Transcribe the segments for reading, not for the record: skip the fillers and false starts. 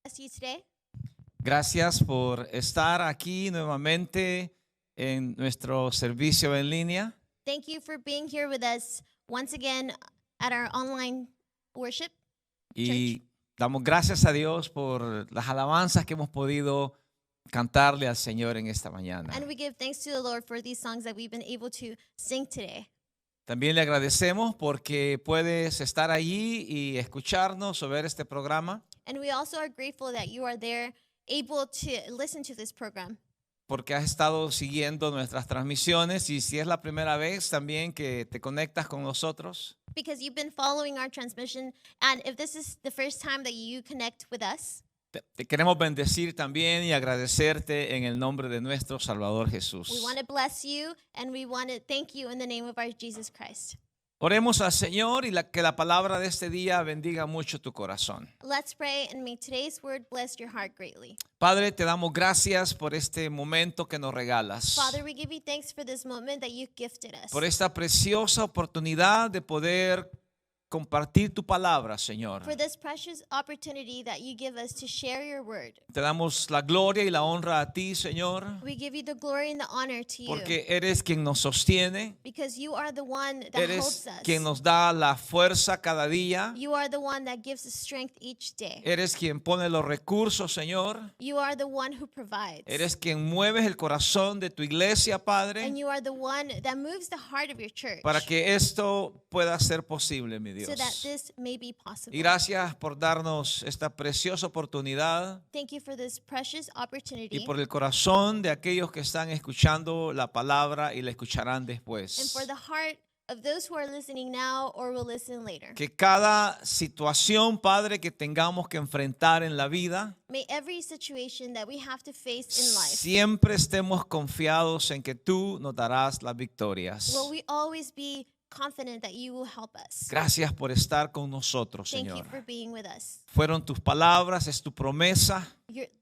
bless you today. Gracias por estar aquí nuevamente en nuestro servicio en línea. Thank you for being here with us once again at our online worship. Y damos gracias a Dios por las alabanzas que hemos podido cantarle al Señor en esta mañana. And we give thanks to the Lord for these songs that we've been able to sing today. También le agradecemos porque puedes estar allí y escucharnos o ver este programa, And we also are grateful that you are there able to listen to this program. porque has estado siguiendo nuestras transmisiones, y si es la primera vez también que te conectas con nosotros, Because you've been following our transmission, and if this is the first time that you connect with us, te queremos bendecir también y agradecerte en el nombre de nuestro Salvador we Jesús. want to bless you and we want to thank you in the name of our Jesus Christ. Oremos al Señor y que la palabra de este día bendiga mucho tu corazón. Let's pray and may today's word bless your heart greatly. Padre, te damos gracias por este momento que nos regalas, Father, we give you thanks for this moment that you've gifted us. por esta preciosa oportunidad de poder compartir tu palabra, Señor. For this precious opportunity that you give us to share your word. Te damos la gloria y la honra a ti, Señor, We give you the glory and the honor to you. porque eres quien nos sostiene, Because you are the one that eres holds us. quien nos da la fuerza cada día, You are the one that gives us strength each day. eres quien pone los recursos, Señor, You are the one who provides. eres quien mueves el corazón de tu iglesia, Padre, And you are the one that moves the heart of your church. para que esto pueda ser posible, mi So that Dios. this may be possible. Y gracias por darnos esta preciosa oportunidad Thank you for this precious opportunity y por el corazón de aquellos que están escuchando la palabra y la escucharán and después. for the heart of those who are listening now or will listen later. Que cada situación, Padre, que tengamos que enfrentar en la vida, May every situation that we have to face in life, siempre estemos confiados en que tú nos darás las victorias. will we always be confident that you will help us. Gracias por estar con nosotros, Thank you Señor. for being with us. Fueron tus palabras, es tu promesa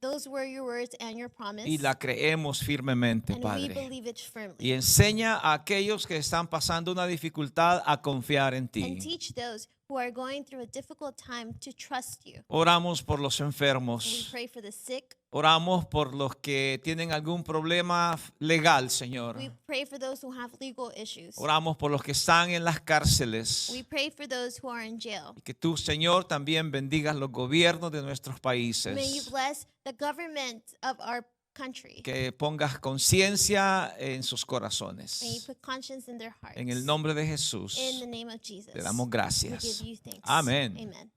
Those were your words and your promise. y la creemos firmemente, And we Padre. believe it firmly. Y enseña a aquellos que están pasando una dificultad a confiar en And ti. teach those who are going through a difficult time to trust you. Oramos por los We enfermos. pray for the sick. Oramos por los que tienen algún problema legal, Señor. We pray for those who have legal issues. Oramos por los que están en las cárceles. We pray for those who are in jail. Y que tú, Señor, también bendigas los gobiernos de nuestros May you países. bless the government of our country. Que pongas conciencia en sus May you corazones. put conscience in their hearts. En el nombre de Jesús, In the name of Jesus. te damos We gracias. give you thanks. Amén. Amen.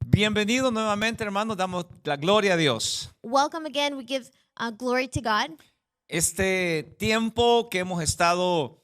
Bienvenido nuevamente, hermanos. Damos la gloria a Dios. Welcome again. We give glory to God. Este tiempo que hemos estado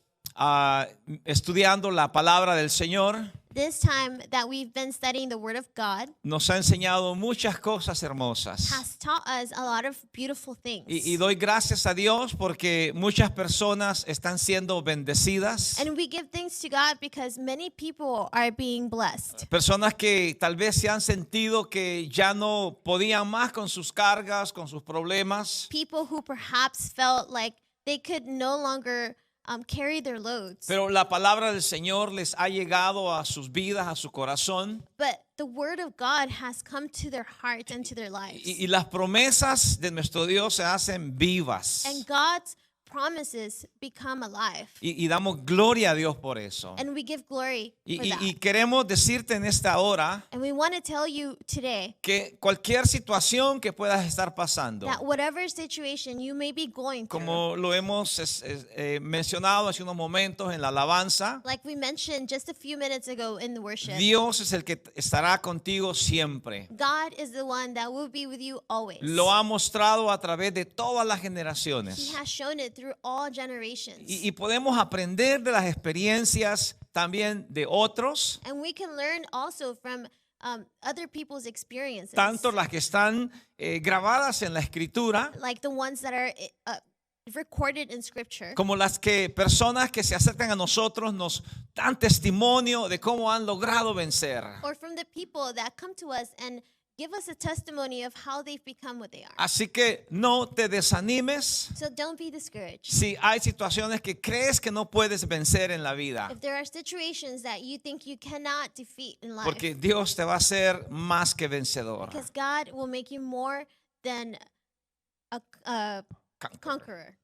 estudiando la palabra del Señor This time that we've been studying the Word of God nos ha enseñado muchas cosas hermosas. has taught us a lot of beautiful things. Y doy gracias a Dios porque muchas personas están siendo bendecidas. And we give thanks to God because many people are being blessed. Personas que tal vez se han sentido que ya no podían más con sus cargas, con sus problemas. People who perhaps felt like they could no longer carry their loads. Pero la palabra del Señor les ha llegado a sus vidas, a su corazón. But the Word of God has come to their heart and to their lives. Y las promesas de nuestro Dios se hacen vivas. And God's promises become alive. Y damos gloria a Dios por eso. And we give glory for Y that. queremos decirte en esta hora And we want to tell you today que cualquier situación que puedas estar pasando, that whatever situation you may be going through, como lo hemos mencionado hace unos momentos en la alabanza, like we mentioned just a few minutes ago in the worship, Dios es el que estará contigo siempre. God is the one that will be with you always. Lo ha mostrado a través de todas las He generaciones. has shown it through all generations. Y podemos aprender de las experiencias también de otros, And we can learn also from other people's experiences, tanto las que están grabadas en la escritura, like the ones that are recorded in Scripture, como las que personas que se acercan a nosotros nos dan testimonio de cómo han logrado vencer. or from the people that come to us and give us a testimony of how they've become what they are. Así que no te desanimes So don't be discouraged. si hay situaciones que crees que no puedes vencer en la vida, If there are situations that you think you cannot defeat in life, porque Dios te va a hacer más que vencedor. because God will make you more than a conqueror.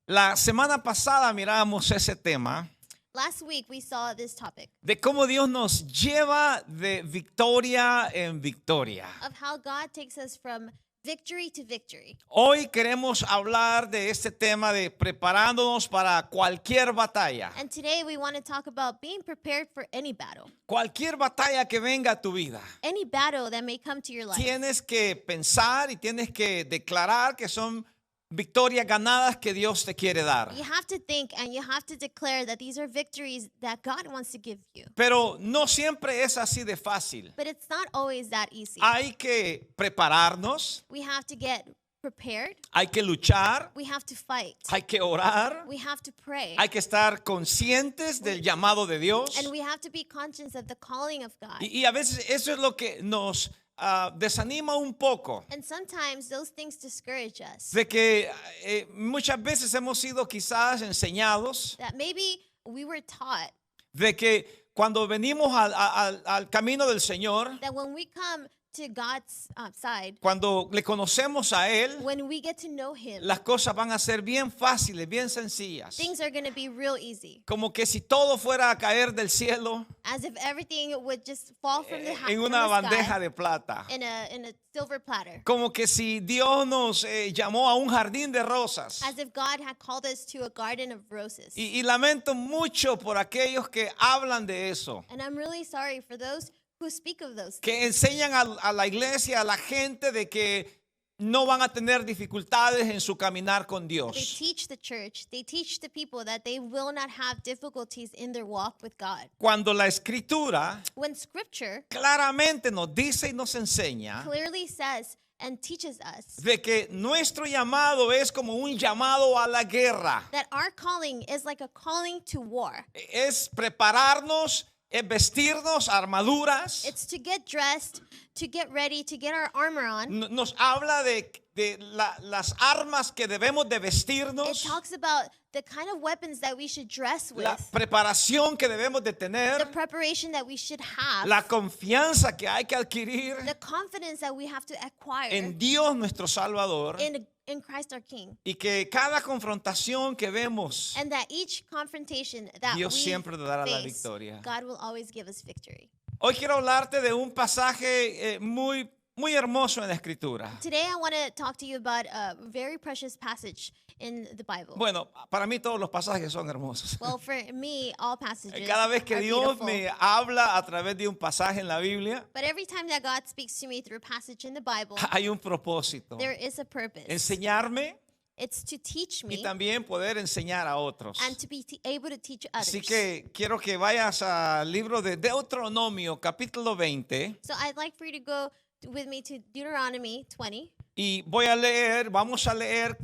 La semana pasada mirábamos ese tema Last week we saw this topic de cómo Dios nos lleva de victoria en victoria. of how God takes us from victory to victory. Hoy queremos hablar de este tema de preparándonos para cualquier batalla. And today we want to talk about being prepared for any battle. Cualquier batalla que venga a tu vida. Any battle that may come to your life. Tienes que pensar y tienes que declarar que son victorias ganadas que Dios te quiere dar. You have to think and you have to declare that these are victories that God wants to give you. Pero no siempre es así de fácil. But it's not always that easy. Hay que prepararnos, We have to get prepared. hay que luchar, We have to fight. hay que orar, We have to pray. hay que estar conscientes del llamado de Dios. And we have to be conscious of the calling of God. Y a veces eso es lo que nos desanima un poco. And sometimes those things discourage us. De que muchas veces hemos sido quizás enseñados That maybe we were taught de que cuando venimos al camino del Señor, that when we come to God's side, cuando le conocemos a Él, when we get to know Him, las cosas van a ser bien fáciles, bien sencillas. things are going to be real easy. Como que si todo fuera a caer del cielo As if everything would just fall from the, en una from the bandeja sky de plata. in a silver platter. Como que si Dios nos llamó a un jardín de rosas. As if God had called us to a garden of roses. Y lamento mucho por aquellos que hablan de eso. And I'm really sorry for those who speak of those things. Que enseñan a la iglesia, a la gente de que no van a tener dificultades en su caminar con They Dios. teach the church, they teach the people that they will not have difficulties in their walk with God. Cuando la escritura When scripture claramente nos dice y nos enseña clearly says and teaches us de que nuestro llamado es como un llamado a la guerra. that our calling is like a calling to war. Es prepararnos, es vestirnos armaduras. It's to get dressed, to get ready, to get our armor on. Nos habla de las armas que debemos de It vestirnos, talks about the kind of weapons that we should dress with, la preparación que debemos de the tener, preparation that we should have, la confianza que hay que adquirir the confidence that we have to acquire en Dios nuestro Salvador, in Christ our King. y que cada confrontación que vemos, And that each confrontation that Dios we siempre te dará la face, victoria. God will always give us victory. Hoy quiero hablarte de un pasaje muy hermoso en la Escritura. Today I want to talk to you about a very precious passage in the Bible. Bueno, para mí todos los pasajes son hermosos. Well, for me, all passages Cada vez que are Dios beautiful. me habla a través de un pasaje en la Biblia, But every time that God speaks to me through a passage in the Bible, hay un propósito. there is a purpose. Enseñarme It's to teach y me también poder enseñar a otros. and to be able to teach others. Así que quiero que vayas al libro de Deuteronomio, capítulo 20, So I'd like for you to go with me to Deuteronomy 20. y vamos a leer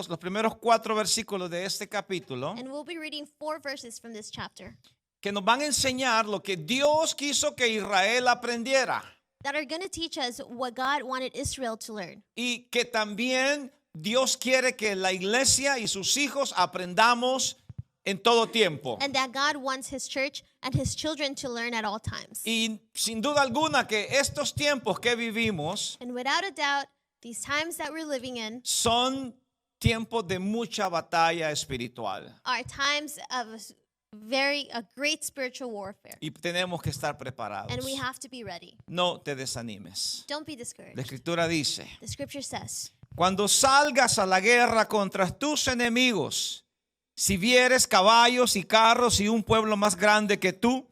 los primeros 4 versículos de este capítulo, And we'll be reading 4 verses from this chapter que nos van a enseñar lo que Dios quiso que Israel aprendiera that are going to teach us what God wanted Israel to learn. y que también Dios quiere que la iglesia y sus hijos aprendamos en todo tiempo. And that God wants his church and his children to learn at all times. Y sin duda alguna que estos tiempos que vivimos And without a doubt, these times that we're living in son tiempos de mucha batalla espiritual are times of a great spiritual warfare. y tenemos que estar preparados. And we have to be ready. No te desanimes. Don't be La discouraged. Escritura dice, The scripture says, cuando salgas a la guerra contra tus enemigos, si vieres caballos y carros y un pueblo más grande que tú,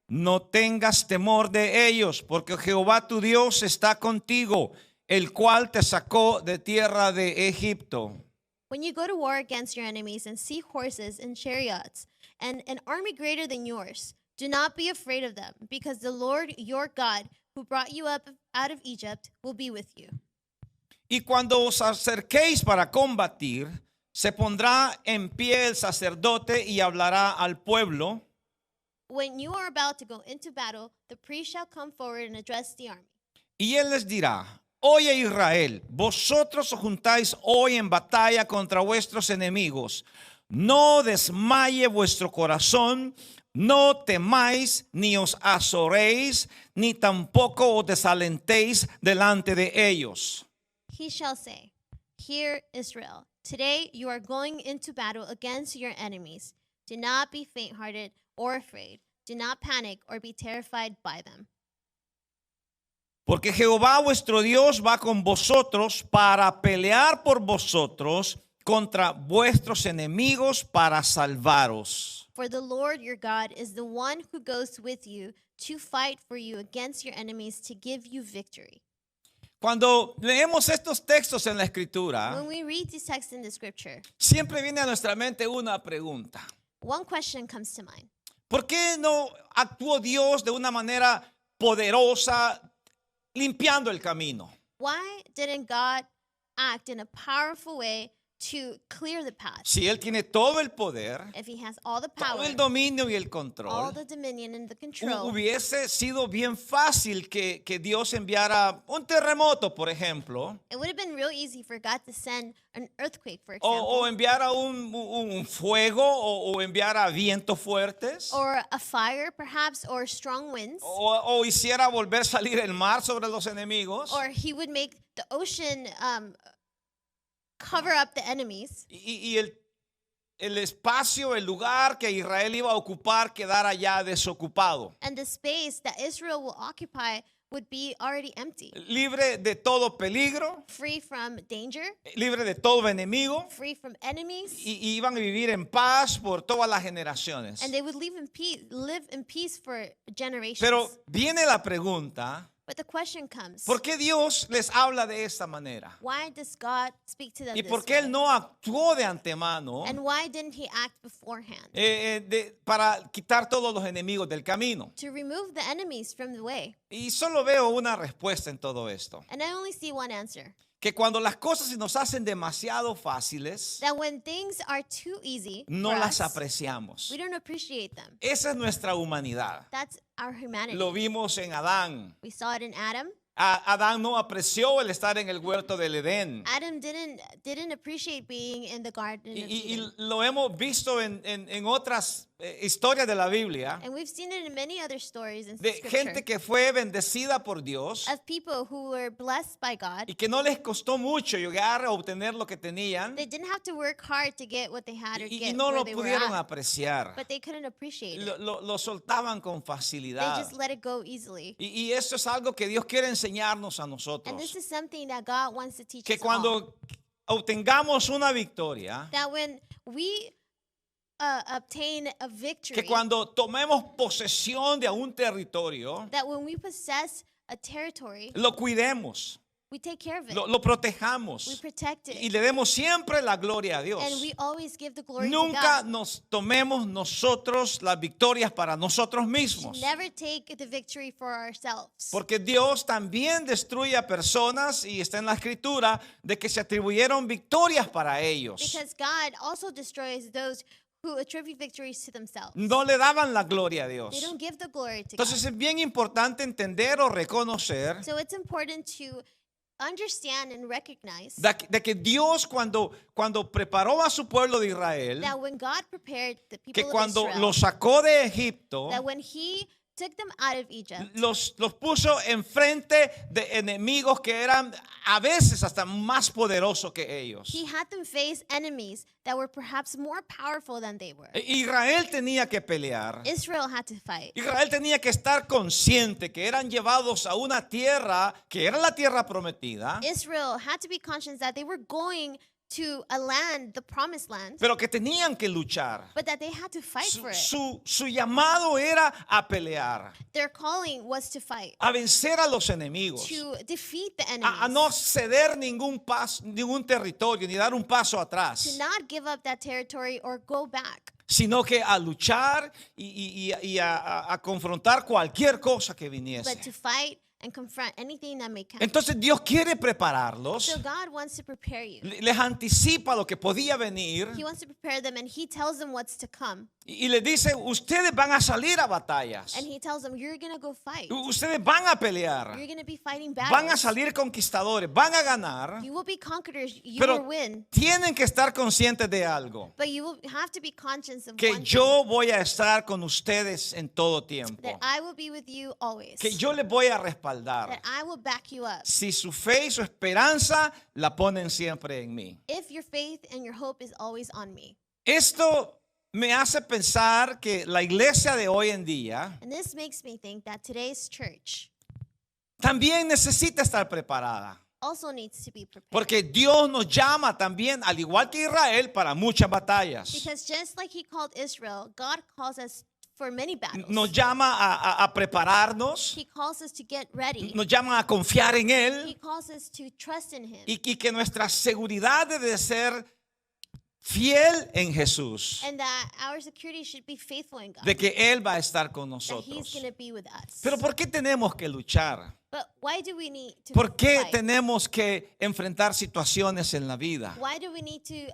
no tengas temor de ellos, porque Jehová tu Dios está contigo, el cual te sacó de tierra de Egipto. when you go to war against your enemies and see horses and chariots and an army greater than yours, do not be afraid of them, because the Lord your God, who brought you up out of Egypt, will be with you. Y cuando os acerquéis para combatir, se pondrá en pie el sacerdote y hablará al pueblo. When you are about to go into battle, the priest shall come forward and address the army. Y él les dirá: oye Israel, vosotros os juntáis hoy en batalla contra vuestros enemigos. No desmaye vuestro corazón, no temáis, ni os azoréis, ni tampoco os desalentéis delante de ellos. He shall say, Hear, Israel, today you are going into battle against your enemies. Do not be faint-hearted or afraid. Do not panic or be terrified by them. Porque Jehová vuestro Dios va con vosotros para pelear por vosotros contra vuestros enemigos para salvaros. For the Lord your God is the one who goes with you to fight for you against your enemies to give you victory. Cuando leemos estos textos en la escritura, When we read these texts in the scripture, siempre viene a nuestra mente una pregunta. one question comes to mind. ¿Por qué no actuó Dios de una manera poderosa limpiando el camino? Why didn't God act in a powerful way to clear the path? Si Él tiene todo el poder, If he has all the todo power, el dominio y el all control, the dominion and the control, hubiese sido bien fácil que Dios enviara un terremoto, por ejemplo, it would have been real easy for God to send an earthquake, for o example, enviara un fuego, o enviara vientos fuertes, or a fire, perhaps, or strong winds, o hiciera volver salir el mar sobre los enemigos. or he would make the ocean cover up the enemies, Y el espacio, el lugar que Israel iba a ocupar quedara ya desocupado, and the space that Israel will occupy would be already empty, libre de todo peligro, free from danger, libre de todo enemigo, free from enemies, y iban a vivir en paz por todas las generaciones. and they would live in peace for generations. Pero viene la pregunta: But the question comes, ¿por qué Dios les habla de esta manera? why does God speak to them ¿Y this por qué way? Él no actuó de antemano And why didn't he act beforehand para quitar todos los enemigos del camino? to remove the enemies from the way? Y solo veo una respuesta en todo esto: And I only see one answer. que cuando las cosas se nos hacen demasiado fáciles, That when things are too easy no for las us, apreciamos. we don't appreciate them. Esa es nuestra humanidad. That's our humanity. Lo vimos en Adán. We saw it in Adam. Adán no apreció el estar en el huerto del Edén. Adam didn't appreciate being in the garden of Y Eden. lo hemos visto en otras historias de la Biblia, And we've seen it in many other stories in de scripture gente que fue bendecida por Dios of people who were blessed by God. y que no les costó mucho llegar a obtener lo que tenían, They didn't have to work hard to get what they had or y get no where lo they were pudieron at, apreciar. but they couldn't appreciate it. Lo soltaban con They facilidad. just let it go easily. Y esto es algo que Dios quiere enseñarnos a And nosotros. this is something that God wants to teach Que us all. cuando obtengamos una victoria, That when we obtain a victory, que cuando tomemos posesión de un territorio, that when we possess a territory, lo cuidemos, we take care of it. lo We protejamos protect y it. le demos siempre la gloria a Dios. And we always give the glory Nunca to God. nos tomemos nosotros las victorias para nosotros mismos. Never take the victory for ourselves. Porque Dios también destruye a personas, y está en la escritura, de que se atribuyeron victorias para ellos. Because God also destroys those who attribute victories to themselves. No le daban la gloria a They Dios. don't give the glory to Entonces God. es bien importante entender o reconocer So it's important to understand and recognize de que Dios cuando preparó a su pueblo de Israel, that when God prepared the que people of cuando Israel, los sacó de Egipto, that when he took them out of Egypt, los puso enfrente de enemigos que eran a veces hasta más poderosos que ellos. he had them face enemies that were perhaps more powerful than they were. Israel tenía que pelear. Israel had to fight. Israel tenía que estar consciente que eran llevados a una tierra que era la tierra prometida, Israel had to be conscious that they were going to a land, the promised land, pero que tenían que luchar. but that they had to fight for it. Su llamado era a pelear, Their calling was to fight, a vencer a los enemigos, to defeat the a no enemies, ceder ningún territorio, ni dar un paso to atrás, not give up that territory or go back, sino que a luchar y a confrontar cualquier cosa que but viniese. to fight and confront anything that may come. Entonces Dios quiere prepararlos, So God wants to prepare you. les anticipa lo que podía venir He wants to prepare them, and He tells them what's to come. y les dice, ustedes van a salir a batallas, And He tells them, you're going to go fight. ustedes van a pelear, You're going to be fighting van a battles. salir conquistadores, van a ganar, You will be conquerors. You pero will win. tienen que estar conscientes de algo, But you will have to be conscious of que one yo voy a estar con ustedes en todo thing, tiempo, that I will be with you always. que yo les voy a That respaldar. I will back you up. Si su fe y su esperanza la ponen siempre en mí. If your faith and your hope is always on me. Esto me hace pensar que la iglesia de hoy en día And this makes me think that today's church también necesita estar preparada. also needs to be prepared. Porque Dios nos llama también, al igual que Israel, para muchas batallas. Because just like He called Israel, God calls us for many battles. Nos llama a prepararnos, He calls us to get ready. nos llama a confiar en He Él calls us to trust in Him. y que nuestra seguridad debe ser fiel en Jesús, And that our security should be faithful in God. de que Él va a estar con That He's nosotros. going to be with us. Pero ¿por qué tenemos que luchar? But why do we need to ¿Por qué fight? tenemos que enfrentar situaciones en la vida? Why do we need to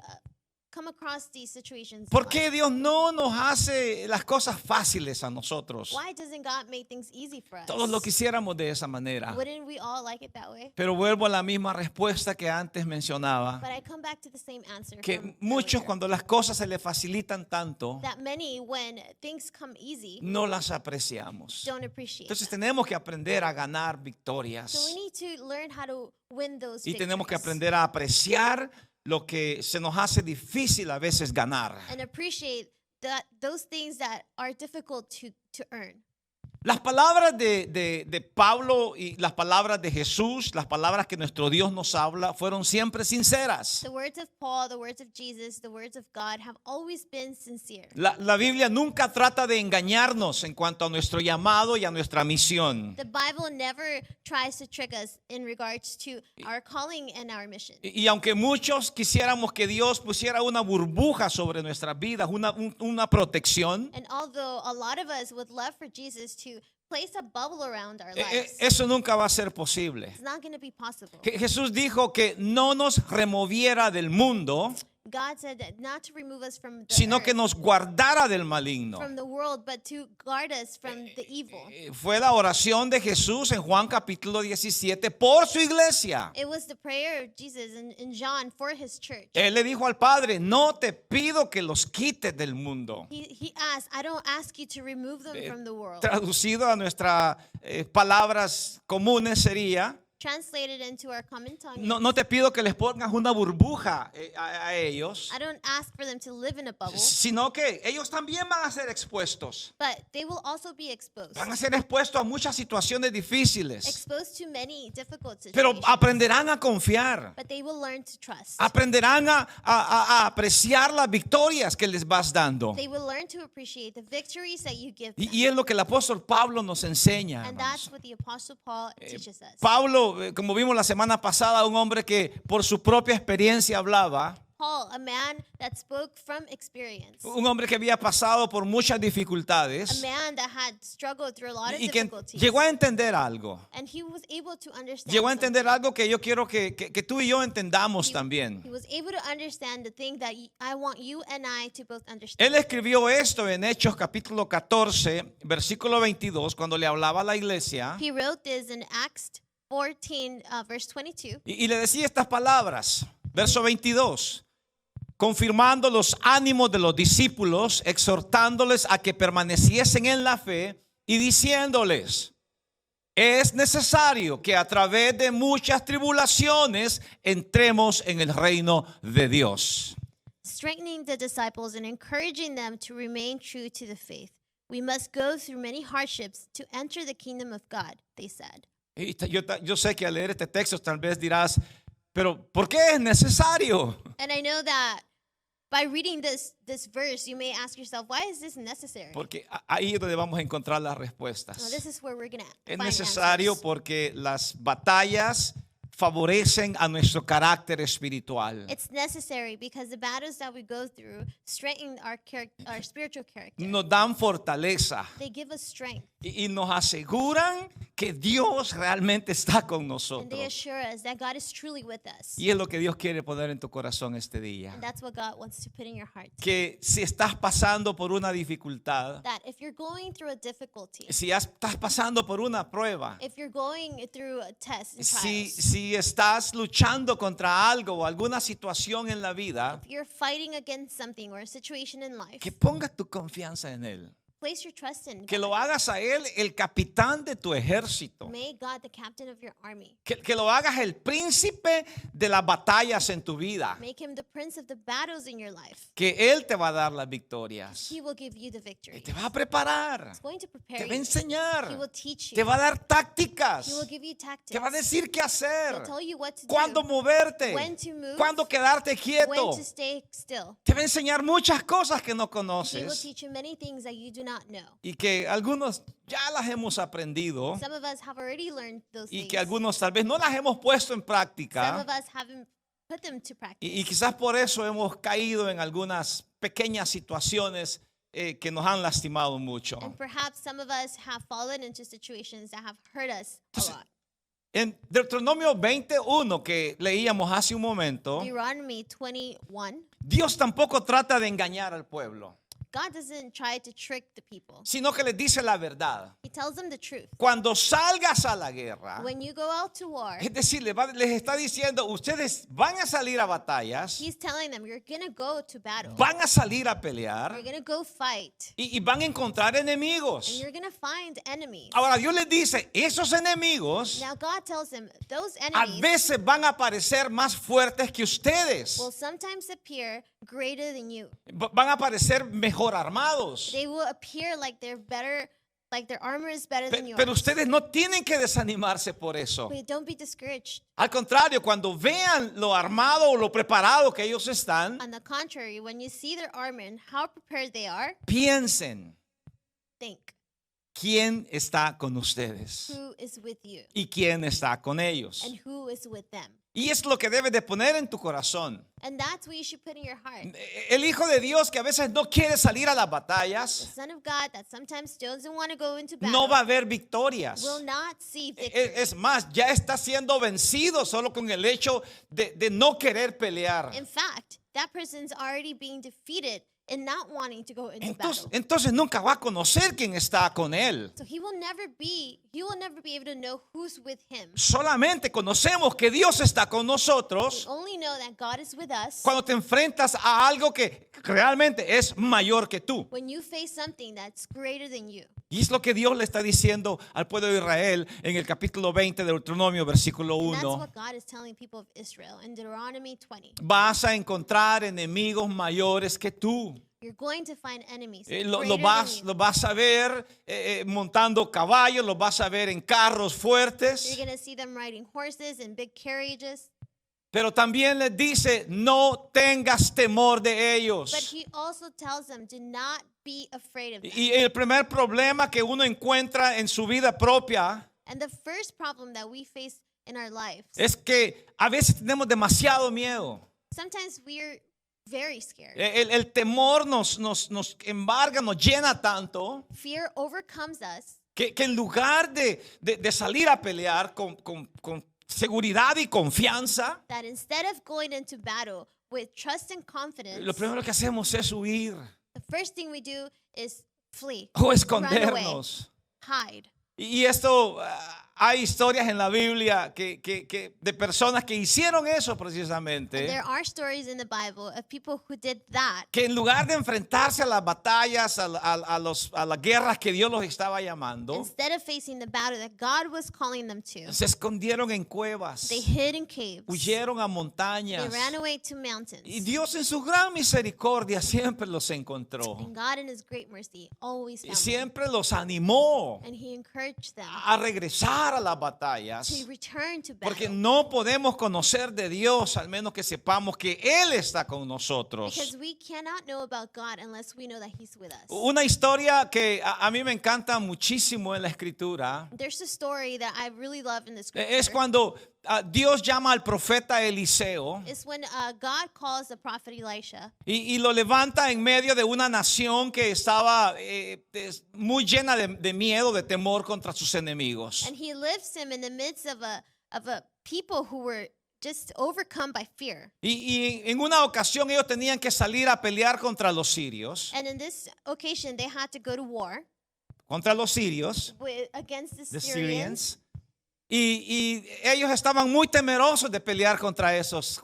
come across these situations? in ¿Por life? qué Dios no nos hace las cosas fáciles a nosotros? Why doesn't God make things easy for us? Todos lo quisiéramos de esa manera. Wouldn't we all like it that way? Pero vuelvo a la misma respuesta que antes mencionaba, But I come back to the same answer que from muchos earlier, cuando las cosas se les facilitan tanto, that many, when things come easy, no las apreciamos. don't appreciate Entonces them. tenemos que aprender a ganar So we victorias need to learn how to win those y tenemos que victories aprender a apreciar lo que se nos hace difícil a veces ganar. and appreciate those things that are difficult to earn. Las palabras de Pablo y las palabras de Jesús, las palabras que nuestro Dios nos habla, fueron siempre sinceras. The words of Paul, the words of Jesus, the words of God have always been sincere. La Biblia nunca trata de engañarnos en cuanto a nuestro llamado y a nuestra misión. The Bible never tries to trick us in regards to our calling and our mission. Y aunque muchos quisiéramos que Dios pusiera una burbuja sobre nuestras vidas, una protección, And although a lot of us would love for Jesus to place a bubble around our lives, eso nunca va a ser posible. it's not going to be possible. Jesús dijo que no nos removiera del mundo, God said that not to remove us from the sino earth, que nos guardara del maligno. from the world, but to guard us from the evil. Fue la oración de Jesús en Juan capítulo 17 por su iglesia. It was the prayer of Jesus in John for his church. Él le dijo al Padre, no te pido que los quites del mundo. He asked, I don't ask you to remove them from the world. Traducido a nuestras palabras comunes sería, Translated into our common tongue, no te pido que les pongas una burbuja a ellos, I don't ask for them to live in a bubble, sino que ellos también van a ser expuestos. but they will also be exposed. Van a ser expuestos a muchas situaciones difíciles, Exposed to many difficult pero situations. aprenderán a confiar. But they will learn to trust. Aprenderán a apreciar las victorias que les vas dando. They will learn to appreciate the victories that you give them. Y es lo que el apóstol Pablo nos enseña. And Hermanos. that's what the Apostle Paul teaches us. Pablo, como vimos la semana pasada, un hombre que por su propia experiencia hablaba, Paul, a man that spoke from experience, un hombre que había pasado por muchas a dificultades man that had struggled through a lot of y que difficulties. llegó a entender algo. And he was able to understand Llegó a something. entender algo que yo quiero que tú y yo entendamos también. He was able to understand the thing that I want you and I to both understand. Él escribió esto en Hechos capítulo 14, versículo 22, cuando le hablaba a la iglesia. He wrote this in Acts 14, verse 22. Y le decía estas palabras, verso 22, confirmando los ánimos de los discípulos, exhortándoles a que permaneciesen en la fe y diciéndoles, es necesario que a través de muchas tribulaciones entremos en el reino de Dios. Strengthening the disciples and encouraging them to remain true to the faith. We must go through many hardships to enter the kingdom of God, they said. Y yo sé que al leer este texto tal vez dirás, pero ¿por qué es necesario? And I know that by reading this verse, you may ask yourself, why is this necessary? Porque ahí es donde vamos a encontrar las respuestas. Well, this is where we're going to Es find necesario answers. porque las batallas favorecen a nuestro carácter espiritual. It's necessary because the battles that we go through strengthen our spiritual character. Nos dan fortaleza They give us strength y nos aseguran que Dios realmente está con And they nosotros. assure us that God is truly with us. Y es lo que Dios quiere poner en tu corazón este día. And that's what God wants to put in your heart. Que si estás pasando por una dificultad, That if you're going through a difficulty, si estás pasando por una prueba, if you're going through a test and si, trials, si estás luchando contra algo o alguna situación en la vida, if you're fighting against something or a situation in life, que pongas tu confianza en Él. place your trust in Que God. lo hagas a Él el capitán de tu ejército. Make God the captain of your army. Que lo hagas el príncipe de las batallas en tu vida. Make him the prince of the battles in your life. Que Él te va a dar las victorias. He will give you the Y victory. te va a preparar. He's going to Te prepare va a you. enseñar. He will teach Te you. va a dar He tácticas. will give you tactics. Te va a decir qué hacer. He'll tell you what to Cuándo do. moverte. When to move. Cuándo quedarte When quieto. to stay still. Te va a enseñar muchas cosas que no He will conoces. teach you many things that you do not know. Y que algunos ya las hemos aprendido. Some of us have already learned those Y things. que algunos tal vez no las hemos puesto en Some práctica. of us haven't put them to practice. Y quizás por eso hemos caído en algunas pequeñas situaciones que nos han lastimado mucho. And perhaps some of us have fallen into situations that have hurt us a Entonces, lot. En Deuteronomio 21 que leíamos hace un momento, Deuteronomy 21. Dios tampoco trata de engañar al pueblo, God doesn't try to trick the people. sino que les dice la verdad. He tells them the truth. Cuando salgas a la guerra, When you go out to war, es decir, les está diciendo, ustedes van a salir a batallas, he's telling them, you're going to go to battle. van a salir a pelear You're going to go fight. y van a encontrar And enemigos. you're going to find enemies. Ahora Dios les dice, esos enemigos Now God tells them, those a enemies veces van a parecer más fuertes que ustedes. will sometimes appear greater than you. Van a parecer mejor armados. They will appear like they're better, like their armor is better than yours. Pero ustedes no tienen que desanimarse por eso. But don't be discouraged. Al contrario, cuando vean lo armado o lo preparado que ellos están, On the contrary, when you see their armor and how prepared they are, piensen think, quién está con ustedes who is with you y quién está con ellos. and who is with them. Y es lo que debes de poner en tu corazón. And that's what you should put in your heart. El Hijo de Dios que a veces no quiere salir a las The batallas, Son of God that sometimes doesn't want to go into no va a battle haber victorias. will not see victory. Es más, ya está siendo vencido solo con el hecho de no querer pelear. In fact, that person's already being defeated and not wanting to go into battle. Entonces nunca va a conocer quién está con él. So he will never be able to know who's with him. Solamente conocemos que Dios está con We nosotros only know that God is with us cuando te enfrentas a algo que realmente es mayor que tú. when you face something that's greater than you. Y es lo que Dios le está diciendo al pueblo de Israel en el capítulo 20 de Deuteronomio, versículo And that's 1. what God is telling people of Israel in Deuteronomy 20. Vas a encontrar enemigos mayores que tú. You're going to find enemies Lo greater than vas, you. lo vas a ver montando caballos, lo vas a ver en carros You're fuertes. going to see them riding horses and big carriages. Pero también les dice, no tengas temor de But ellos. he also tells them, do not be afraid of them. Y el primer problema que uno encuentra en su vida propia And the first problem that we face in our lives, es que a veces tenemos demasiado miedo. sometimes we're very scared. El temor nos embarga, nos llena tanto Fear overcomes us que en lugar de salir a pelear con seguridad y confianza, that instead of going into battle with trust and confidence, lo primero que hacemos es huir the first thing we do is flee, o run away, escondernos. hide. Y esto, hay historias en la Biblia que de personas que hicieron eso And precisamente, there are stories in the Bible of people who did that. que en lugar de enfrentarse a las batallas, a las guerras que Dios los estaba llamando, Instead of facing the battle that God was calling them to, se escondieron en cuevas, they hid in caves. huyeron a They montañas. ran away to mountains. Y Dios en su gran misericordia siempre los encontró. And God in his great mercy always Y found them. siempre los animó And he encouraged them a regresar a las batallas. to return to Porque battle. no podemos conocer de Dios al menos que sepamos que Él está con nosotros. Because we cannot know about God unless we know that he's with us. Una historia que a mí me encanta muchísimo en la escritura There's a story that I really love in the es scripture. cuando Dios llama al profeta Eliseo It's when God calls the prophet Elisha y lo levanta en medio de una nación que estaba muy llena de miedo, de temor contra sus enemigos. and he he lifts him in the midst of a people who were just overcome by fear. Y en una ocasión ellos tenían que salir a pelear contra los sirios, And in this occasion, they had to go to war against the the Syrians. Syrians. Y ellos estaban muy temerosos de pelear contra esos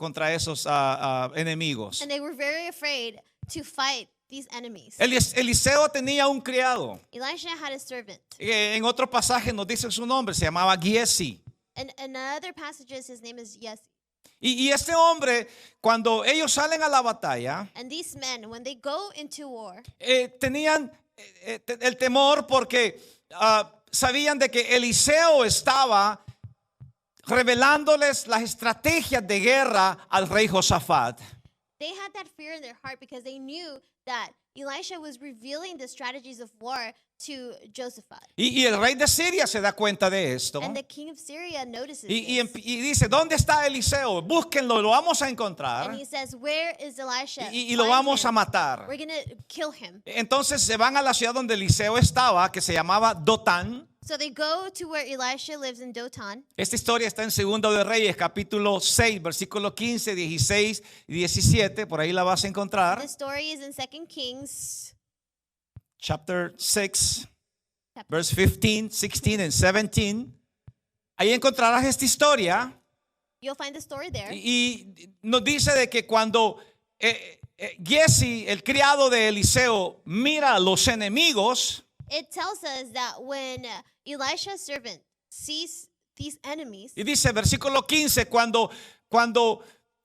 enemigos. And they were very afraid to fight these enemies. Eliseo tenía un criado. Elisha had a servant. En otro pasaje nos dice su nombre, se llamaba Giesi. And in other passages, his name is Jesse. Y este hombre, cuando ellos salen a la batalla, And these men, when they go into war, tenían el temor porque sabían de que Eliseo estaba revelándoles las estrategias de guerra al rey Josafat. they had that fear in their heart because they knew that Elisha was revealing the strategies of war to Josaphat. Y el rey de Siria se da cuenta de esto. And the king of Syria notices Y this. dice, ¿dónde está Eliseo? Búsquenlo, lo vamos a encontrar And he says, where is Elisha? y lo Find vamos a him. matar. We're going to kill him. Entonces se van a la ciudad donde Eliseo estaba, que se llamaba Dotán. So they go to where Elisha lives in Dothan. Esta historia está en Segundo de Reyes, capítulo 6, versículos 15, 16 y 17. Por ahí la vas a encontrar. The story is in 2 Kings. Chapter 6, verse 15, 16 and 17. Ahí encontrarás esta historia You'll find the story there. y nos dice de que cuando Giesi, el criado de Eliseo, mira a los enemigos, It tells us that when Elisha's servant sees these enemies, y dice versículo 15, cuando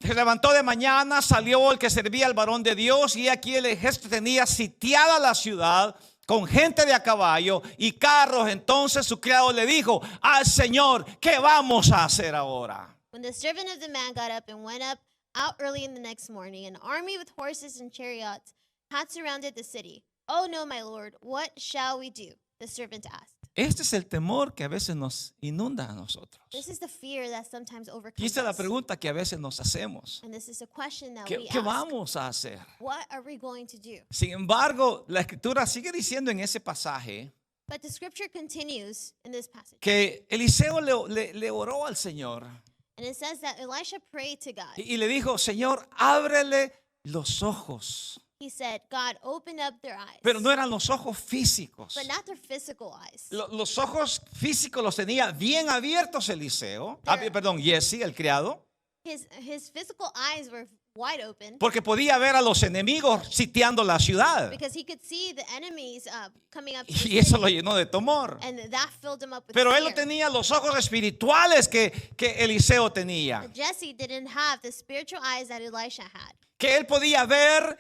se levantó de mañana, salió el que servía al varón de Dios, y aquí el ejército tenía sitiada la ciudad con gente de a caballo y carros. Entonces su criado le dijo al Señor, ¿qué vamos a hacer ahora? when the servant of the man got up and went up out early in the next morning, an army with horses and chariots had surrounded the city. Oh no, my lord, what shall we do? The servant asked. Este es el temor que a veces nos inunda a nosotros. This is the fear that sometimes Y overcomes esta es la us. pregunta que a veces nos hacemos. And this is a question that ¿Qué we ask. vamos a hacer? What are we going to do? Sin embargo, la escritura sigue diciendo en ese pasaje But the scripture continues in this passage. que Eliseo le oró al Señor And it says that Elisha prayed to God. y le dijo, Señor, ábrele los ojos. He said, God, open up their eyes. Pero no eran los ojos físicos. But not their physical eyes. Los ojos físicos los tenía bien abiertos Eliseo. Giesi, el criado. His physical eyes were wide open Porque podía ver a los enemigos sitiando la ciudad. because he could see the enemies coming up to the Y eso lo city. llenó de temor. And that filled him up with Pero él fear. no tenía los ojos espirituales que Eliseo tenía. But Jesse didn't have the spiritual eyes that Elisha had. Que él podía ver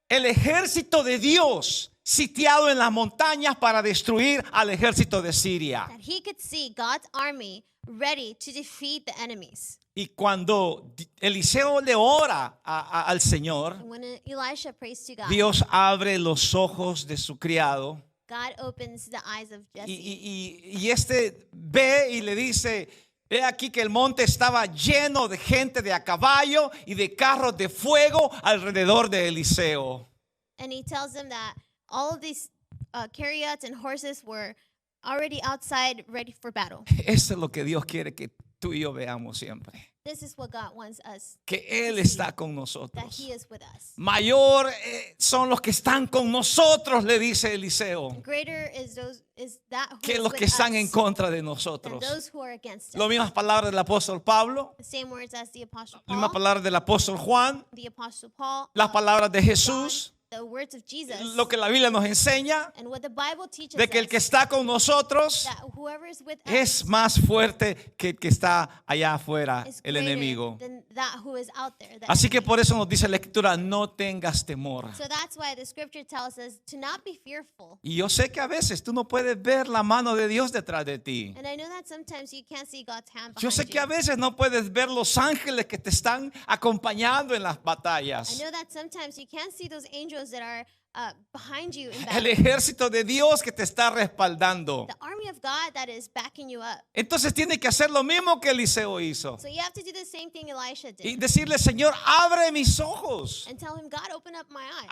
el ejército de Dios sitiado en las montañas para destruir al ejército de Siria. That he could see God's army ready to defeat the enemies. Y cuando Eliseo le ora al Señor, And when Elisha prays to God, Dios abre los ojos de su criado God opens the eyes of Jesse. y este ve y le dice, he aquí que el monte estaba lleno de gente de a caballo y de carros de fuego alrededor de Eliseo. And he tells them that all of these chariots and horses were already outside ready for battle. Eso es lo que Dios quiere que tú y yo veamos siempre. This is what God wants us, Que Él está con that nosotros. he is with us. Mayor son los que están con nosotros, le dice Eliseo, Greater is that who que is los with que están us en contra de than nosotros. those who are against us. Las mismas palabras del apóstol Pablo, The same words as the Apostle las mismas Paul, palabras del apóstol Juan, the Apostle Paul, las palabras de Jesús, the words of Jesus, lo que la Biblia nos enseña, and what the Bible teaches de que el que us, está con nosotros that whoever is with es us más fuerte que el que está allá afuera, is el greater enemigo. than that who is out there. the Así que enemy. por eso nos dice la escritura, no tengas temor. So that's why the scripture tells us to not be fearful. Y yo sé que a veces tú no puedes ver la mano de Dios detrás de ti. And I know that sometimes you can't see God's hand Yo sé behind que a you. veces no puedes ver los ángeles que te están acompañando en las I batallas. know that sometimes you can't see those angels that are behind you in El battle. ejército de Dios que te está respaldando. The army of God that is backing you up. Entonces tiene que hacer lo mismo que Eliseo hizo. So you have to do the same thing Elisha Y did. decirle, Señor, abre mis ojos. And tell him, God, open up my eyes.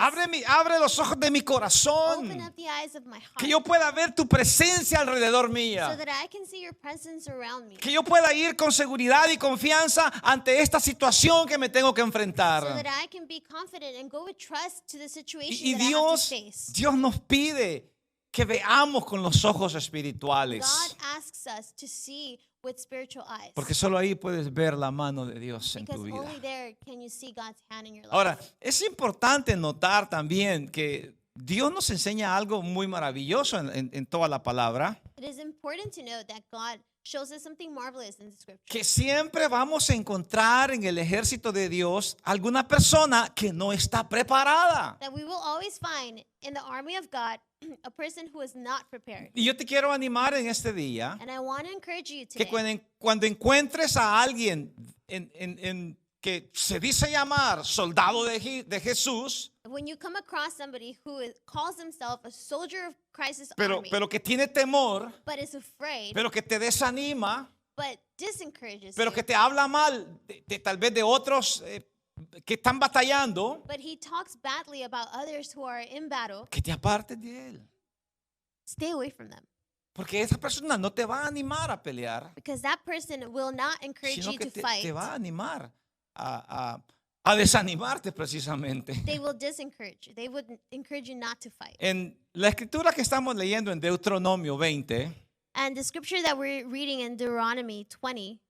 Abre los ojos de mi Open corazón. up the eyes of my Que heart. yo pueda ver tu presencia alrededor So mía. that I can see your presence around me. Que yo pueda ir con seguridad y confianza ante esta situación que me tengo que So enfrentar. that I can be confident and go with trust to the situation Y that I have Dios, to face. Dios nos pide que veamos con los ojos espirituales. God asks us to see with spiritual eyes. Porque solo ahí puedes ver la mano de Dios en Because tu vida. only there can you see God's hand in your life. Ahora, es importante notar también que Dios nos enseña algo muy maravilloso en toda la palabra. It is important to note that God shows us something marvelous in the scripture. Que siempre vamos a encontrar en el ejército de Dios alguna persona que no está preparada. That we will always find in the army of God a person who is not prepared. Y yo te quiero animar en este día And I want to encourage you que today cuando encuentres a alguien que se dice llamar soldado de Jesús, when you come across somebody who calls himself a soldier of Christ's pero army, que tiene temor, but is afraid, pero que te desanima, but disencourages pero you, que te habla mal tal vez de otros que están batallando, but he talks badly about others who are in battle, que te apartes de él. stay away from them. Porque esa persona no te va a animar a pelear, Because that person will not encourage sino you que to te fight. va a animar a desanimarte precisamente. They will disencourage you. They would encourage you not to fight. En la escritura que estamos leyendo en Deuteronomio 20, And the scripture that we're reading in Deuteronomy 20,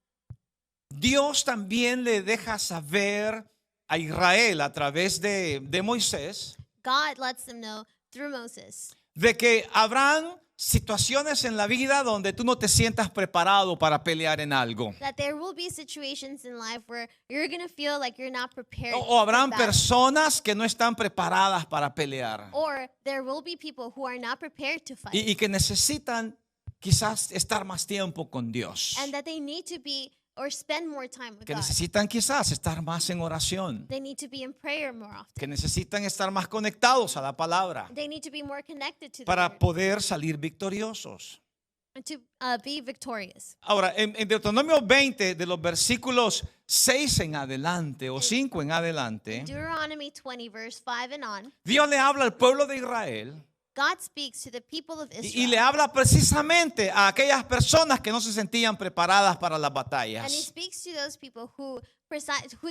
Dios también le deja saber a Israel a través de Moisés God lets them know through Moses de que habrán situaciones en la vida donde tú no te sientas preparado para pelear en algo. that there will be situations in life where you're going to feel like you're not prepared. O habrán for battle. personas que no están preparadas para pelear Or there will be people who are not prepared to fight. y que necesitan quizás estar más tiempo con Dios. And that they need to be or spend more time with Que God. necesitan quizás estar más en oración. They need to be in prayer more often. Que necesitan estar más conectados a la palabra They need to be more connected to the para Word poder salir victoriosos. and to be victorious. Ahora, en Deuteronomio 20, de los versículos 6 en adelante o 5 en adelante, Deuteronomy 20 verse 5 and on, Dios le habla al pueblo de Israel God speaks to the people of y le Israel. habla precisamente a aquellas personas que no se sentían preparadas para las And he batallas. speaks to those people who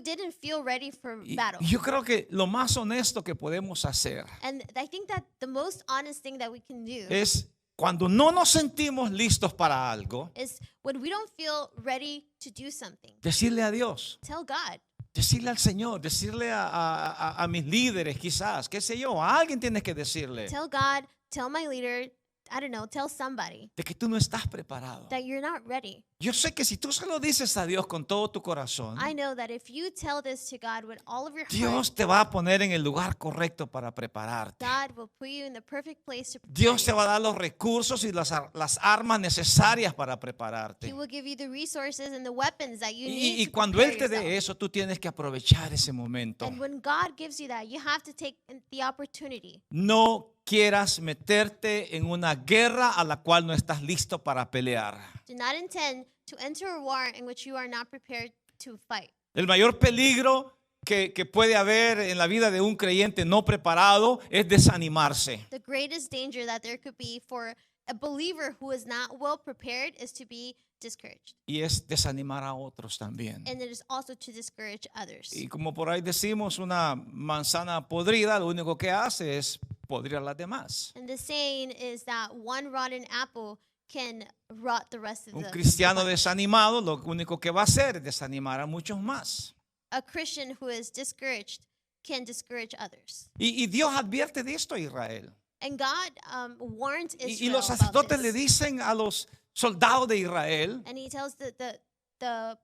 didn't feel ready for Y battle. yo creo que lo más honesto que podemos hacer And I think that the most honest thing that we can do es cuando no nos sentimos listos para algo, is when we don't feel ready to do something, decirle a Dios, tell God, decirle al Señor, decirle a mis líderes quizás, qué sé yo, a alguien tienes que decirle tell God, tell my leader, I don't know, tell somebody de que tú no estás preparado. that you're not ready. Yo sé que si tú se lo dices a Dios con todo tu corazón, I know that if you tell this to God with all of your heart, Dios te va a poner en el lugar correcto para prepararte. God will put you in the perfect place to prepare Dios te you. va a dar los recursos y las armas necesarias para prepararte. He will give you the resources and the weapons that you Y need to cuando prepare Él te dé yourself. eso, tú tienes que aprovechar ese momento. And when God gives you that, you have to take the opportunity. No quieras meterte en una guerra a la cual no estás listo para pelear. Do not intend to enter a war in which you are not prepared to fight. El mayor peligro que puede haber en la vida de un creyente no preparado es desanimarse. The greatest danger that there could be for a believer who is not well prepared is to be discouraged. Y es desanimar a otros también. And it is also to discourage others. Y como por ahí decimos, una manzana podrida lo único que hace es podrir a las demás. And the saying is that one rotten apple can rot the rest of Un the cristiano bunch. desanimado lo único que va a hacer es desanimar a muchos más. A Christian who is discouraged can discourage others. Y Dios advierte de esto a Israel. And God warned Y Israel los about sacerdotes this. le dicen a los soldados de Israel, And he tells the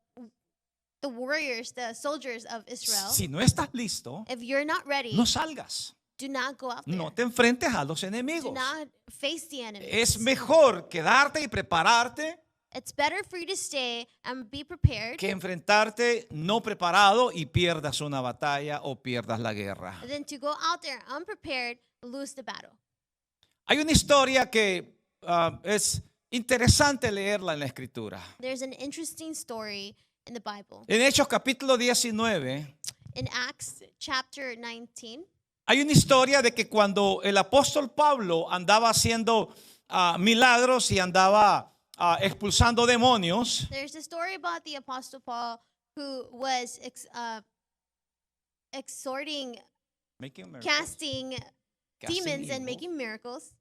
warriors, the soldiers of Israel, si no estás listo, if you're not ready, no salgas. do not go out there. No te enfrentes a los Do enemigos. not face the enemy. Es mejor quedarte y prepararte It's better for you to stay and be prepared que enfrentarte no preparado y pierdas una batalla o pierdas la guerra. than to go out there unprepared, lose the battle. Hay una historia que es interesante leerla en la escritura. There's an interesting story in the Bible. En Hechos capítulo 19 In Acts chapter 19, hay una historia de que cuando el apóstol Pablo andaba haciendo milagros y andaba expulsando demonios, there's a story about the Apostle Paul who was exhorting, casting demons and making miracles.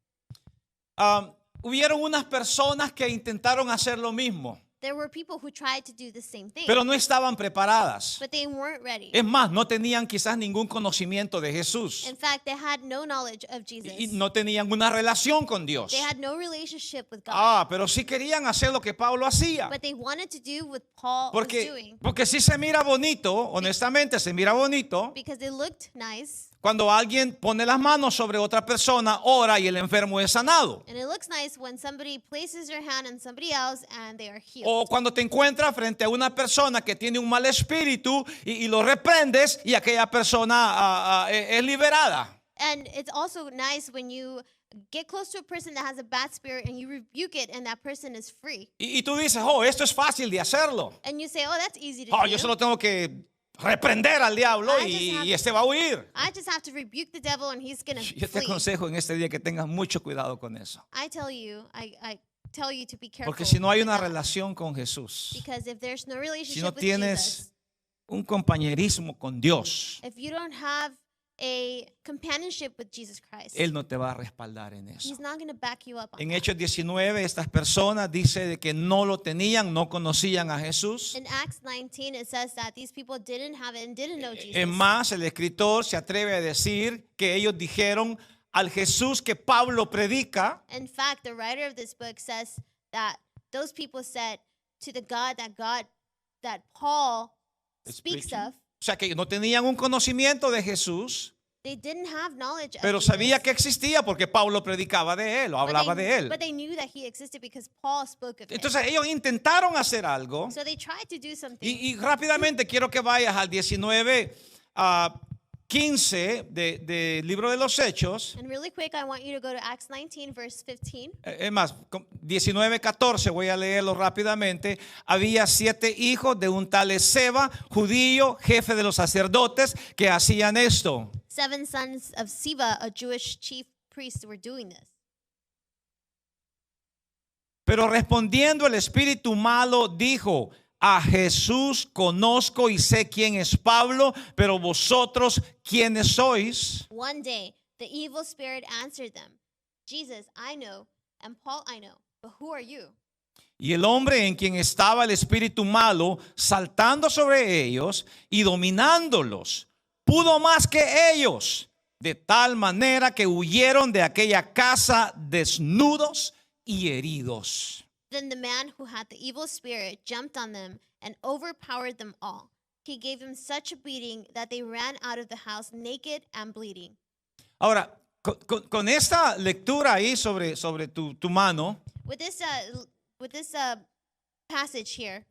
Hubieron unas personas que intentaron hacer lo mismo, There were people who tried to do the same thing, pero no estaban preparadas. but they weren't ready. Es más, no tenían quizás ningún conocimiento de Jesús In fact, they had no knowledge of Jesus. y no tenían una relación con Dios. They had no relationship with God. Pero sí querían hacer lo que Pablo hacía. But they wanted to do what Paul was doing Porque sí se mira bonito, honestamente se mira bonito, because they looked nice. cuando alguien pone las manos sobre otra persona, ora y el enfermo es sanado. And it looks nice when somebody places their hand on somebody else and they are healed. O cuando te encuentras frente a una persona que tiene un mal espíritu y lo reprendes y aquella persona es liberada. And it's also nice when you get close to a person that has a bad spirit and you rebuke it and that person is free. Y tú dices, esto es fácil de hacerlo. And you say, oh, that's easy to Yo do. solo tengo que reprender al diablo I just have- y este va a huir. I just have to rebuke the devil and he's going to Yo te flee. aconsejo en este día que tengas mucho cuidado con eso. I tell you to be careful. Porque si no hay with una that. relación con Jesús, Because if there's no si relationship no with tienes Jesus, un compañerismo con Dios, if you don't have a companionship with Jesus Christ, Él no te va a respaldar en eso. He's not going to back you up on En that. Hechos 19, estas personas dice de que no lo tenían, no conocían a Jesús. In Acts 19, it says that these people didn't have it and didn't know Jesus. Es más, el escritor se atreve a decir que ellos dijeron al Jesús que Pablo predica, In fact, the writer of this book says that those people said to the God that Paul speaks preaching. of, o sea que no tenían un conocimiento de Jesús, they didn't have knowledge pero of Jesus. sabía que existía porque Pablo predicaba de él o But hablaba they- de él. But they knew that he existed because Paul spoke of him. Entonces ellos intentaron hacer algo So they tried to do something. y rápidamente quiero que vayas al 19, 15 del libro de los Hechos. And really quick, I want you to go to Acts 19, verse 15. Es más, 19:14 voy a leerlo rápidamente. Había 7 hijos de un tal Esceva, judío, jefe de los sacerdotes, que hacían esto. 7 sons of Siva, a Jewish chief priest, were doing this. Pero respondiendo el espíritu malo dijo: a Jesús conozco y sé quién es Pablo, pero vosotros quiénes sois. One day, the evil spirit answered them, Jesus, I know, and Paul I know, but who are you? Y el hombre en quien estaba el espíritu malo, saltando sobre ellos y dominándolos, pudo más que ellos, de tal manera que huyeron de aquella casa desnudos y heridos. Then the man who had the evil spirit jumped on them and overpowered them all. He gave them such a beating that they ran out of the house naked and bleeding. Ahora, con esta lectura ahí sobre tu mano, With this passage here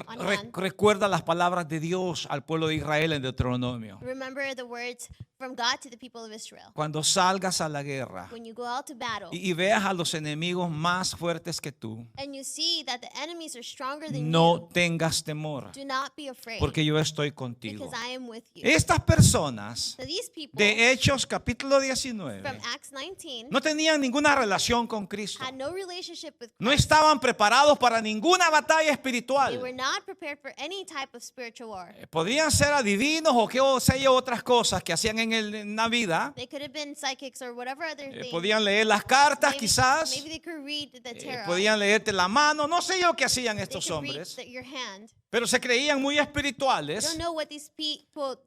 on hand, recuerda las palabras de Dios al pueblo de Israel en Deuteronomio. remember the words from God to the people of Israel. Cuando salgas a la guerra When you go out to battle y veas a los enemigos más fuertes que tú, and you see that the enemies are stronger than no tengas temor, you, do not be afraid, porque yo estoy contigo. because I am with you. Estas personas So these people de Hechos capítulo from 19 Acts 19 no tenían ninguna relación con Cristo. had no relationship with No Christ. estaban preparados para ninguna batalla They espiritual. were not prepared for any type of spiritual war. Podían ser adivinos o qué sé yo, otras cosas que hacían en la vida. They could have been psychics or whatever other thing. Podían leer las cartas Maybe quizás. they could read the tarot. Podían leerte la mano. No sé yo qué hacían They estos could read hombres. your hand. Pero se creían muy I espirituales. don't know what these people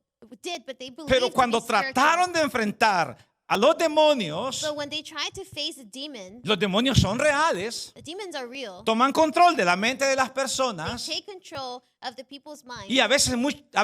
did, but they believed Pero to be cuando spiritual. trataron de enfrentar a los demonios, But when they tried to face a demon, los demonios son reales. the demons are real. Toman control de la mente de las They personas take control of the people's minds. y a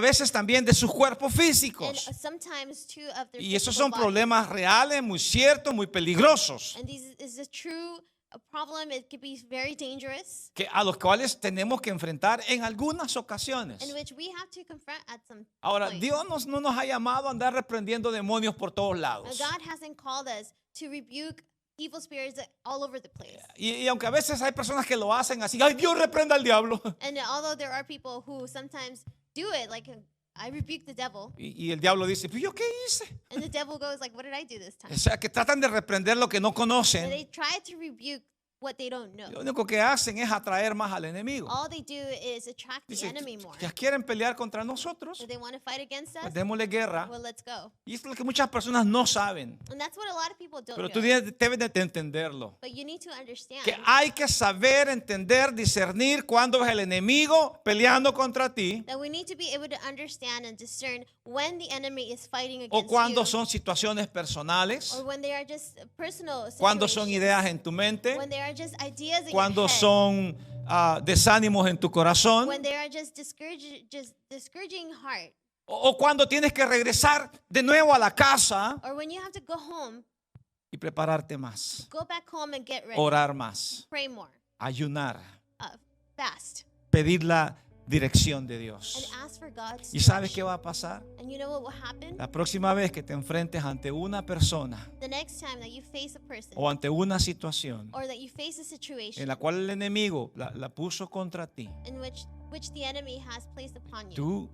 veces también de sus cuerpos And físicos. sometimes too of their Y esos physical son bodies. problemas reales, muy ciertos, muy peligrosos. And this is a true a problem. It could be very dangerous, que a los cuales tenemos que enfrentar en algunas ocasiones. in which we have to confront at some Ahora, point. Dios no nos ha llamado a andar reprendiendo demonios por todos lados. God hasn't called us to rebuke evil spirits all over the place. Y aunque a veces hay personas que lo hacen así, ay, Dios reprenda al diablo. And although there are people who sometimes do it, like I rebuke the devil, Y el diablo dice, ¿pero yo qué hice? and the devil goes like, "What did I do this time?" O sea, que tratan de reprender lo que no And conocen. they try to rebuke what they don't know. Lo único que hacen es atraer más al enemigo. All they do is attract the Dice, enemy more. ¿ya quieren pelear contra nosotros? If they want to fight against us, Pues démosle guerra. well, let's go. Y esto es lo que muchas personas no saben. And that's what a lot of people don't Pero know. tú debes de entenderlo. But you need to understand Que hay que saber, entender, discernir cuándo es el enemigo peleando contra ti that we need to be able to understand and discern when the enemy is fighting o against cuando you, son situaciones personales, or when they are just personal cuando son situations, ideas en tu mente, when they are just ideas in cuando your head, son desánimos en tu corazón when they are just discouraging heart, o cuando tienes que regresar de nuevo a la casa or when you have to go home, y prepararte más, go back home and get ready, orar más, pray more, ayunar, fast, pedir la dirección de and Dios. ask for God's ¿Y sabes qué direction. va a pasar? And you know what will happen? La próxima vez que te enfrentes ante una persona The next time that you face a person o ante una situación or that you face a situation en la cual el enemigo la puso contra ti, in which the enemy has placed upon you, tú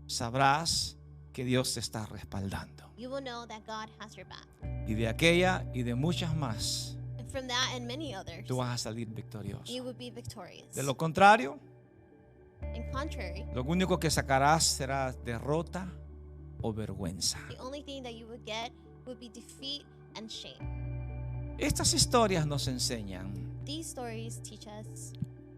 sabrás que Dios te está respaldando. you will know that God has your back. Y de aquella y de muchas más, And from that and many others, tú vas a salir victorioso. you would be victorious. De lo contrario, In contrary, lo único que sacarás será derrota o vergüenza. the only thing that you would get would be defeat and shame. Estas historias nos enseñan These stories teach us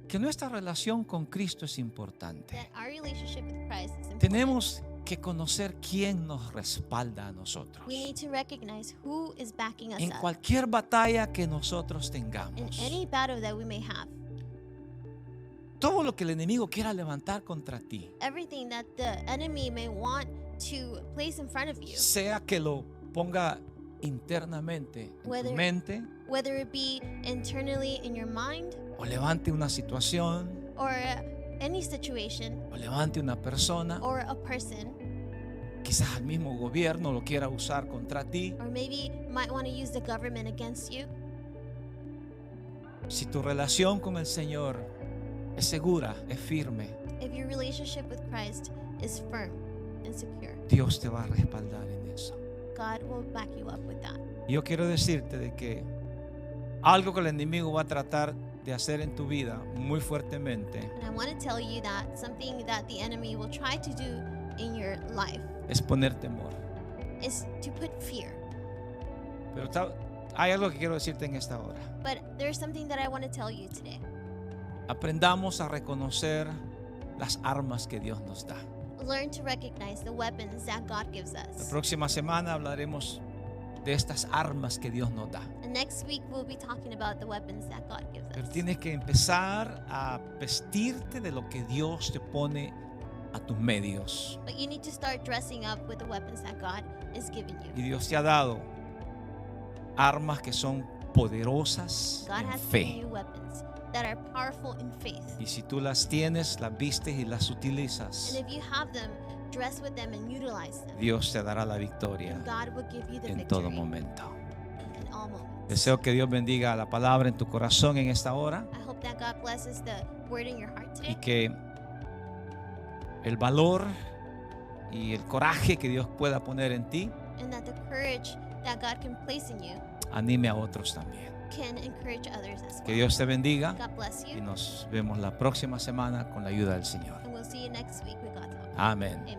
que nuestra relación con Cristo es importante. that our relationship with Christ is important. Tenemos que conocer quién nos respalda a nosotros. We need to recognize who is backing us En up cualquier batalla que nosotros in tengamos. any battle that we may have. Todo lo que el enemigo quiera levantar contra ti, Everything that the enemy may want to place in front of you, sea que lo ponga internamente en tu Whether- mente whether it be internally in your mind o levante una situación or any situation o levante una persona, or a person, quizás el mismo gobierno lo quiera usar contra ti. or maybe might want to use the government against you. Si tu relación con el Señor es segura, es firme, If your relationship with Christ is firm and secure, Dios te va a respaldar en eso. God will back you up with that. Yo quiero decirte de que algo que el enemigo va a tratar de hacer en tu vida muy fuertemente And I want to tell you that something that the enemy will try to do in your life es poner temor. is to put fear. Pero hay algo que quiero decirte en esta hora. But there's something that I want to tell you today. Aprendamos a reconocer las armas que Dios nos da. Learn to recognize the weapons that God gives La us. próxima semana hablaremos de estas armas que Dios nos da. And next week we'll be talking about the weapons that God gives Pero us. tienes que empezar a vestirte de lo que Dios te pone a tus medios. But you need to start dressing up with the weapons that God is giving Y you. Dios te ha dado armas que son poderosas God en has given fe. you weapons that are powerful in faith. Y si tú las tienes, las vistes y las And utilizas, if you have them, dress with them and utilize them. Dios te dará la victoria And God will give you the en victory todo momento. in all moments. Deseo que Dios bendiga la palabra en tu corazón en esta hora I hope that God blesses the word in your heart y today. que el valor y el coraje que Dios pueda poner en ti And that the courage that God can place in you anime a otros también. can encourage others as Que well. Dios te bendiga God bless y you. nos vemos la próxima semana con la ayuda del Señor. And we'll see you next week with God's help. Amén. Amen.